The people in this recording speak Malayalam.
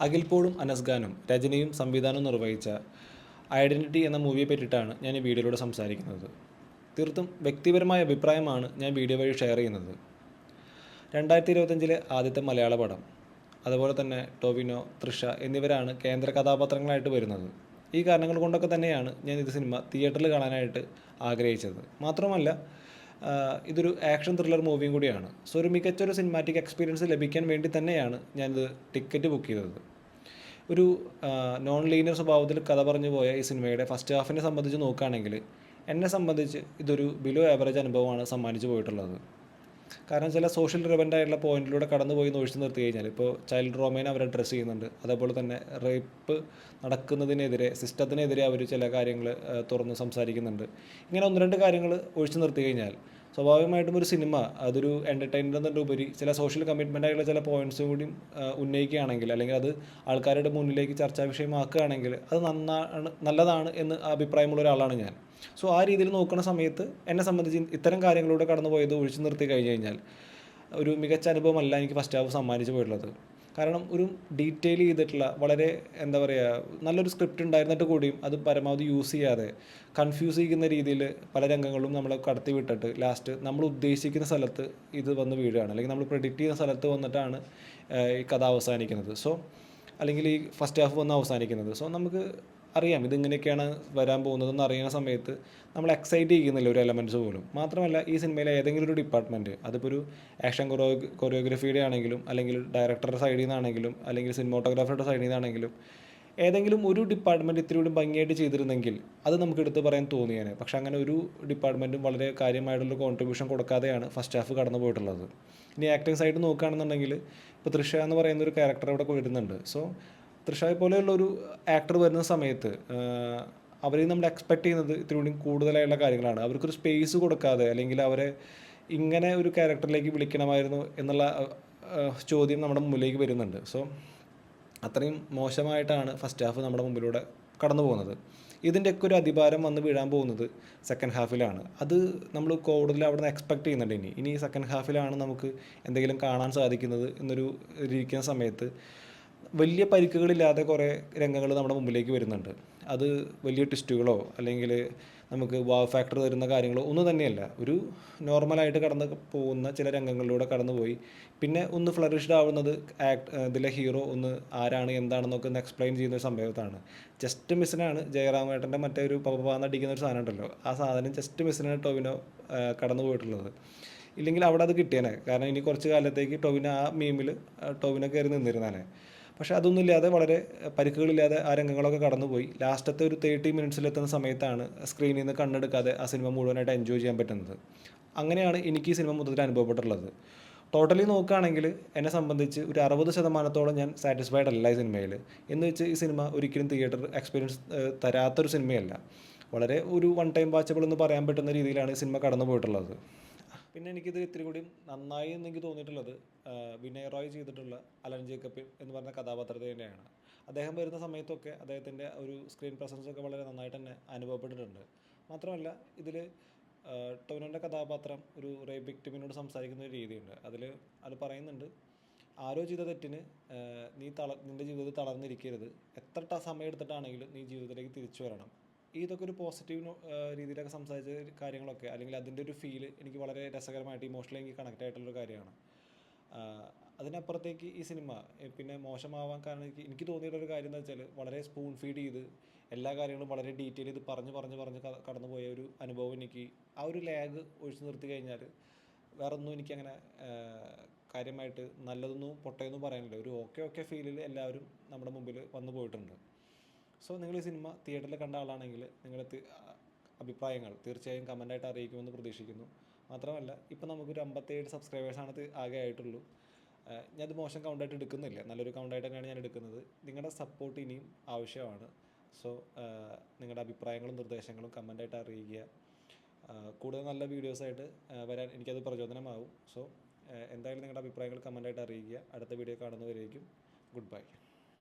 അഖിൽ പോളും അനസ് ഖാനും രചനയും സംവിധാനവും നിർവഹിച്ച ഐഡൻറ്റിറ്റി എന്ന മൂവിയെ പറ്റിയിട്ടാണ് ഞാൻ ഈ വീഡിയോയിലൂടെ സംസാരിക്കുന്നത്. തീർത്തും വ്യക്തിപരമായ അഭിപ്രായമാണ് ഞാൻ വീഡിയോ വഴി ഷെയർ ചെയ്യുന്നത്. 2025 ആദ്യത്തെ മലയാള പടം, അതുപോലെ തന്നെ ടോവിനോ, തൃഷ എന്നിവരാണ് കേന്ദ്ര കഥാപാത്രങ്ങളായിട്ട് വരുന്നത്. ഈ കാരണങ്ങൾ കൊണ്ടൊക്കെ തന്നെയാണ് ഞാൻ ഇത് സിനിമ തിയേറ്ററിൽ കാണാനായിട്ട് ആഗ്രഹിച്ചത്. മാത്രമല്ല ഇതൊരു ആക്ഷൻ ത്രില്ലർ മൂവിയും കൂടിയാണ്. സോ ഒരു മികച്ചൊരു സിനിമാറ്റിക് എക്സ്പീരിയൻസ് ലഭിക്കാൻ വേണ്ടി തന്നെയാണ് ഞാനിത് ടിക്കറ്റ് ബുക്ക് ചെയ്തത്. ഒരു നോൺ ലീനിയർ സ്വഭാവത്തിൽ കഥ പറഞ്ഞു പോയ ഈ സിനിമയുടെ ഫസ്റ്റ് ഹാഫിനെ സംബന്ധിച്ച് നോക്കുകയാണെങ്കിൽ എന്നെ സംബന്ധിച്ച് ഇതൊരു ബിലോ ആവറേജ് അനുഭവമാണ് സമ്മാനിച്ചു പോയിട്ടുള്ളത്. കാരണം ചില സോഷ്യൽ റിലവൻ്റ് ആയിട്ടുള്ള പോയിന്റിലൂടെ കടന്നു പോയി ഒഴിച്ചു നിർത്തി കഴിഞ്ഞാൽ ഇപ്പോൾ ചൈൽഡ് റോമേനെ അവർ അഡ്രസ്സ് ചെയ്യുന്നുണ്ട്. അതേപോലെ തന്നെ റേപ്പ് നടക്കുന്നതിനെതിരെ, സിസ്റ്റത്തിനെതിരെ അവർ ചില കാര്യങ്ങൾ തുറന്ന് സംസാരിക്കുന്നുണ്ട്. ഇങ്ങനെ ഒന്ന് രണ്ട് കാര്യങ്ങൾ ഒഴിച്ചു നിർത്തി കഴിഞ്ഞാൽ സ്വാഭാവികമായിട്ടും ഒരു സിനിമ അതൊരു എൻ്റർടൈൻമെൻറ്റിൻ്റെ ഉപരി ചില സോഷ്യൽ കമ്മിറ്റ്മെൻ്റ് ആയിട്ടുള്ള ചില പോയിൻറ്റ്സും കൂടി ഉന്നയിക്കുകയാണെങ്കിൽ, അല്ലെങ്കിൽ അത് ആൾക്കാരുടെ മുന്നിലേക്ക് ചർച്ചാ വിഷയമാക്കുകയാണെങ്കിൽ അത് നല്ലതാണ് എന്ന് അഭിപ്രായമുള്ള ഒരാളാണ് ഞാൻ. സോ ആ രീതിയിൽ നോക്കുന്ന സമയത്ത് എന്നെ സംബന്ധിച്ച് ഇത്തരം കാര്യങ്ങളിലൂടെ കടന്നു പോയത് ഒഴിച്ചു നിർത്തി കഴിഞ്ഞ് കഴിഞ്ഞാൽ ഒരു മികച്ച അനുഭവമല്ല എനിക്ക് ഫസ്റ്റ് ഹാഫ് സമ്മാനിച്ചു പോയിട്ടുള്ളത്. കാരണം ഒരു ഡീറ്റെയിൽ ചെയ്തിട്ടുള്ള വളരെ എന്താ പറയുക, നല്ലൊരു സ്ക്രിപ്റ്റ് ഉണ്ടായിരുന്നിട്ട് കൂടിയും അത് പരമാവധി യൂസ് ചെയ്യാതെ കൺഫ്യൂസ് ചെയ്യുന്ന രീതിയിൽ പല രംഗങ്ങളും നമ്മൾ കടത്തി വിട്ടിട്ട് ലാസ്റ്റ് നമ്മൾ ഉദ്ദേശിക്കുന്ന സ്ഥലത്ത് ഇത് വന്ന് വീഴുകയാണ്, അല്ലെങ്കിൽ നമ്മൾ പ്രെഡിക്റ്റ് ചെയ്യുന്ന സ്ഥലത്ത് വന്നിട്ടാണ് ഈ കഥ അവസാനിക്കുന്നത്. സോ അല്ലെങ്കിൽ ഈ ഫസ്റ്റ് ഹാഫ് വന്ന് അവസാനിക്കുന്നത്. സോ നമുക്ക് അറിയാം ഇതിങ്ങനെയൊക്കെയാണ് വരാൻ പോകുന്നതെന്ന് അറിയുന്ന സമയത്ത് നമ്മൾ എക്സൈറ്റ് ചെയ്യുന്നില്ല ഒരു എലമെൻറ്റ്സ് പോലും. മാത്രമല്ല ഈ സിനിമയിലെ ഏതെങ്കിലും ഒരു ഡിപ്പാർട്ട്മെൻറ്റ്, അതിപ്പോൾ ഒരു ആക്ഷൻ കൊറിയോഗ്രഫിയുടെ ആണെങ്കിലും, അല്ലെങ്കിൽ ഡയറക്ടറുടെ സൈഡിൽ നിന്നാണെങ്കിലും, അല്ലെങ്കിൽ സിനിമോട്ടോഗ്രാഫറുടെ സൈഡിൽ നിന്നാണെങ്കിലും, ഏതെങ്കിലും ഒരു ഡിപ്പാർട്ട്മെൻറ്റ് ഇത്തിരി കൂടി ഭംഗിയായിട്ട് ചെയ്തിരുന്നെങ്കിൽ അത് നമുക്ക് എടുത്ത് പറയാൻ തോന്നിയേനെ. പക്ഷെ അങ്ങനെ ഒരു ഡിപ്പാർട്ട്മെൻറ്റും വളരെ കാര്യമായിട്ടുള്ള കോൺട്രിബ്യൂഷൻ കൊടുക്കാതെയാണ് ഫസ്റ്റ് ഹാഫ് കടന്നു പോയിട്ടുള്ളത്. ഇനി ആക്ടിങ് സൈഡ് നോക്കുകയാണെന്നുണ്ടെങ്കിൽ ഇപ്പോൾ തൃഷ എന്ന് പറയുന്ന ഒരു ക്യാരക്ടർ ഇവിടെ വരുന്നുണ്ട്. സോ തൃഷയെ പോലെയുള്ളൊരു ആക്ടർ വരുന്ന സമയത്ത് അവരെ നമ്മൾ എക്സ്പെക്റ്റ് ചെയ്യുന്നത് ഇത്തിരി കൂടി കൂടുതലായുള്ള കാര്യങ്ങളാണ്. അവർക്കൊരു സ്പേസ് കൊടുക്കാതെ, അല്ലെങ്കിൽ അവരെ ഇങ്ങനെ ഒരു ക്യാരക്ടറിലേക്ക് വിളിക്കണമായിരുന്നു എന്നുള്ള ചോദ്യം നമ്മുടെ മുമ്പിലേക്ക് വരുന്നുണ്ട്. സോ അത്രയും മോശമായിട്ടാണ് ഫസ്റ്റ് ഹാഫ് നമ്മുടെ മുമ്പിലൂടെ കടന്നു പോകുന്നത്. ഇതിൻ്റെയൊക്കെ ഒരു അധിഭാരം വന്ന് വീഴാൻ പോകുന്നത് സെക്കൻഡ് ഹാഫിലാണ്. അത് നമ്മൾ കൂടുതൽ അവിടെ നിന്ന് എക്സ്പെക്റ്റ് ചെയ്യുന്നുണ്ട്. ഇനി സെക്കൻഡ് ഹാഫിലാണ് നമുക്ക് എന്തെങ്കിലും കാണാൻ സാധിക്കുന്നത് എന്നൊരു ഇരിക്കുന്ന സമയത്ത് വലിയ പരിക്കുകളില്ലാതെ കുറേ രംഗങ്ങൾ നമ്മുടെ മുമ്പിലേക്ക് വരുന്നുണ്ട്. അത് വലിയ ട്വിസ്റ്റുകളോ അല്ലെങ്കിൽ നമുക്ക് വാവ് ഫാക്ടർ തരുന്ന കാര്യങ്ങളോ ഒന്നും തന്നെയല്ല. ഒരു നോർമലായിട്ട് കടന്ന് പോകുന്ന ചില രംഗങ്ങളിലൂടെ കടന്നുപോയി പിന്നെ ഒന്ന് ഫ്ലറിഷ്ഡ് ആവുന്നത് ഇതിലെ ഹീറോ ഒന്ന് ആരാണ് എന്താണെന്നൊക്കെ ഒന്ന് എക്സ്പ്ലെയിൻ ചെയ്യുന്ന ഒരു സംഭവത്താണ്. ജസ്റ്റ് മിസ്സിനാണ് ജയറാമേട്ടൻ്റെ മറ്റേ ഒരു പപ്പാന്നടിക്കുന്ന ഒരു സാധനം ഉണ്ടല്ലോ, ആ സാധനം ജസ്റ്റ് മിസ്സിനാണ് ടോവിനോ കടന്നു പോയിട്ടുള്ളത്. ഇല്ലെങ്കിൽ അവിടെ അത് കിട്ടിയേനെ. കാരണം ഇനി കുറച്ച് കാലത്തേക്ക് ടോവിനോ ആ മീമിൽ ടോവിനോ കയറി നിന്നിരുന്നാലേ. പക്ഷേ അതൊന്നുമില്ലാതെ വളരെ പരിക്കുകളില്ലാതെ ആ രംഗങ്ങളൊക്കെ കടന്നുപോയി ലാസ്റ്റത്തെ ഒരു 30 മിനിറ്റ്സിലെത്തുന്ന സമയത്താണ് സ്ക്രീനിൽ നിന്ന് കണ്ണെടുക്കാതെ ആ സിനിമ മുഴുവനായിട്ട് എൻജോയ് ചെയ്യാൻ പറ്റുന്നത്. അങ്ങനെയാണ് എനിക്ക് ഈ സിനിമ മൊത്തത്തിൽ അനുഭവപ്പെട്ടിട്ടുള്ളത്. ടോട്ടലി നോക്കുകയാണെങ്കിൽ എന്നെ സംബന്ധിച്ച് ഒരു 60% ഞാൻ സാറ്റിസ്ഫൈഡ് അല്ല ഈ സിനിമയിൽ. എന്ന് വെച്ച് ഈ സിനിമ ഒരിക്കലും തിയേറ്റർ എക്സ്പീരിയൻസ് തരാത്തൊരു സിനിമയല്ല. വളരെ ഒരു വൺ ടൈം വാച്ചബിൾ എന്ന് പറയാൻ പറ്റുന്ന രീതിയിലാണ് ഈ സിനിമ കടന്നു പോയിട്ടുള്ളത്. പിന്നെ എനിക്കിത് ഇത്തിരി കൂടി നന്നായി എന്ന് എനിക്ക് തോന്നിയിട്ടുള്ളത് വിനയ് റോയ് ചെയ്തിട്ടുള്ള അലൻ ജേക്കബ് എന്ന് പറഞ്ഞ കഥാപാത്രത്തെ തന്നെയാണ്. അദ്ദേഹം വരുന്ന സമയത്തൊക്കെ അദ്ദേഹത്തിൻ്റെ ഒരു സ്ക്രീൻ പ്രസൻസൊക്കെ വളരെ നന്നായിട്ട് തന്നെ അനുഭവപ്പെട്ടിട്ടുണ്ട്. മാത്രമല്ല ഇതിൽ ടോവിനോൻ്റെ കഥാപാത്രം ഒരു റേപ്പ് വിക്ടിമിനോട് സംസാരിക്കുന്ന ഒരു രീതിയുണ്ട്. അത് പറയുന്നുണ്ട്, ആരോ ചെയ്ത തെറ്റിന് നിൻ്റെ ജീവിതത്തിൽ തളർന്നിരിക്കരുത്, എത്ര സമയം എടുത്തിട്ടാണെങ്കിലും നീ ജീവിതത്തിലേക്ക് തിരിച്ചു വരണം. ഇതൊക്കെ ഒരു പോസിറ്റീവ് രീതിയിലൊക്കെ സംസാരിച്ച കാര്യങ്ങളൊക്കെ, അല്ലെങ്കിൽ അതിൻ്റെ ഒരു ഫീല് എനിക്ക് വളരെ രസകരമായിട്ട് ഇമോഷണലി എനിക്ക് കണക്റ്റ് ആയിട്ടുള്ളൊരു കാര്യമാണ്. അതിനപ്പുറത്തേക്ക് ഈ സിനിമ പിന്നെ മോശമാവാൻ കാരണം എനിക്ക് തോന്നിയിട്ടുള്ളൊരു കാര്യം എന്ന് വെച്ചാൽ വളരെ സ്പൂൺ ഫീഡ് ചെയ്ത് എല്ലാ കാര്യങ്ങളും വളരെ ഡീറ്റെയിൽ ചെയ്ത് പറഞ്ഞ് കടന്നു പോയ ഒരു അനുഭവം എനിക്ക് ആ ഒരു ലാഗ് ഒഴിച്ചു നിർത്തി കഴിഞ്ഞാൽ വേറൊന്നും എനിക്കങ്ങനെ കാര്യമായിട്ട് നല്ലതൊന്നും പൊട്ടയൊന്നും പറയാനില്ല. ഒരു ഓക്കെ ഫീലിൽ എല്ലാവരും നമ്മുടെ മുമ്പിൽ വന്നു പോയിട്ടുണ്ട്. സോ നിങ്ങൾ ഈ സിനിമ തിയേറ്ററിൽ കണ്ട ആളാണെങ്കിൽ നിങ്ങളുടെ അഭിപ്രായങ്ങൾ തീർച്ചയായും കമൻ്റായിട്ട് അറിയിക്കുമെന്ന് പ്രതീക്ഷിക്കുന്നു. മാത്രമല്ല ഇപ്പം നമുക്കൊരു 57 സബ്സ്ക്രൈബേഴ്സാണ് ആകെ ആയിട്ടുള്ളൂ. ഞാനത് മോശം കൗണ്ടായിട്ട് എടുക്കുന്നില്ല, നല്ലൊരു കൗണ്ടായിട്ട് തന്നെയാണ് ഞാൻ എടുക്കുന്നത്. നിങ്ങളുടെ സപ്പോർട്ട് ഇനിയും ആവശ്യമാണ്. സോ നിങ്ങളുടെ അഭിപ്രായങ്ങളും നിർദ്ദേശങ്ങളും കമൻ്റായിട്ട് അറിയിക്കുക. കൂടുതൽ നല്ല വീഡിയോസായിട്ട് വരാൻ എനിക്കത് പ്രചോദനമാവും. സോ എന്തായാലും നിങ്ങളുടെ അഭിപ്രായങ്ങൾ കമൻ്റായിട്ട് അറിയിക്കുക. അടുത്ത വീഡിയോ കാണുന്നവരേക്കും ഗുഡ് ബൈ.